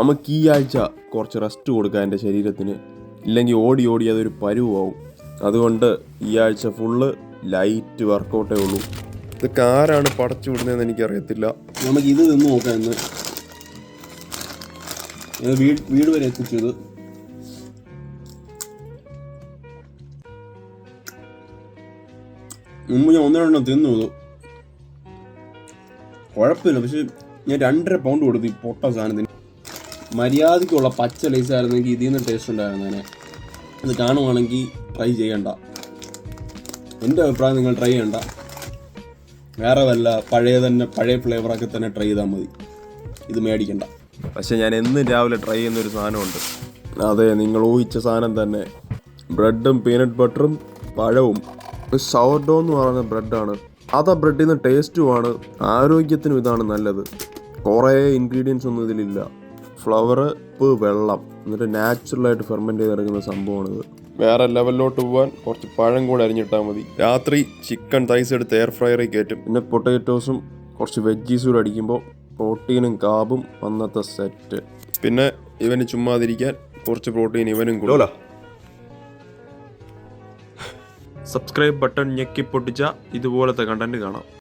നമുക്ക് ഈ ആഴ്ച കുറച്ച് റെസ്റ്റ് കൊടുക്കാം എൻ്റെ ശരീരത്തിന്. ഇല്ലെങ്കിൽ ഓടി ഓടി അതൊരു പരുവാവും. അതുകൊണ്ട് ഈ ആഴ്ച ഫുള്ള് ലൈറ്റ് വർക്കൗട്ടേ ഉള്ളൂ. ഇതൊക്കെ ആരാണ് പടച്ചു വിടുന്നതെന്ന് എനിക്കറിയത്തില്ല. നമുക്ക് ഇത് നിന്ന് നോക്കാം. ഇന്ന് വീട് വരെ എത്തിച്ചത്. മുമ്പ് ഞാൻ 1-2 തിന്നു. കുഴപ്പമില്ല. പക്ഷെ ഞാൻ 2.5 പൗണ്ട് കൊടുത്തു ഈ പൊട്ട സാധനത്തിന്. മര്യാദയ്ക്കുള്ള പച്ച ലൈസ് ആയിരുന്നെങ്കിൽ ഇതിൽ നിന്ന് ടേസ്റ്റ് ഉണ്ടായിരുന്നേനെ. ഇത് കാണുവാണെങ്കിൽ ട്രൈ ചെയ്യണ്ട. എൻ്റെ അഭിപ്രായം നിങ്ങൾ ട്രൈ ചെയ്യണ്ട. വേറെ വല്ല പഴയ ഫ്ലേവറൊക്കെ തന്നെ ട്രൈ ചെയ്താൽ മതി. ഇത് മേടിക്കണ്ട. പക്ഷെ ഞാൻ എന്നും രാവിലെ ട്രൈ ചെയ്യുന്നൊരു സാധനമുണ്ട്. അതെ, നിങ്ങൾ ഊഹിച്ച സാധനം തന്നെ. ബ്രെഡും പീനട്ട് ബട്ടറും പഴവും. സൗർഡോ എന്ന് പറയുന്ന ബ്രെഡാണ്. അതാ ബ്രെഡിൽ നിന്ന് ടേസ്റ്റുമാണ്. ആരോഗ്യത്തിനും ഇതാണ് നല്ലത്. കുറേ ഇൻഗ്രീഡിയൻസ് ഒന്നും ഇതിലില്ല. ഫ്ലവർ, ഉപ്പ്, വെള്ളം, എന്നിട്ട് നാച്ചുറലായിട്ട് ഫെർമെൻറ്റ് ചെയ്തെടുക്കുന്ന സംഭവമാണിത്. വേറെ ലെവലിലോട്ട് പോകാൻ കുറച്ച് പഴം കൂടെ അരിഞ്ഞിട്ടാൽ മതി. രാത്രി ചിക്കൻ തൈസ് എടുത്ത് എയർ ഫ്രയറിൽ കയറ്റും. പിന്നെ പൊട്ടറ്റോസും കുറച്ച് വെജീസും കൂടെ അടിക്കുമ്പോൾ പ്രോട്ടീനും കാബും അന്നത്തെ സെറ്റ്. പിന്നെ ഇവന് ചുമ്മാതിരിക്കാൻ കുറച്ച് പ്രോട്ടീൻ ഇവനും കൂടെ. സബ്സ്ക്രൈബ് ബട്ടൺ ഞെക്കി പൊട്ടിച്ചാൽ ഇതുപോലത്തെ കണ്ടന്റ് കാണാം.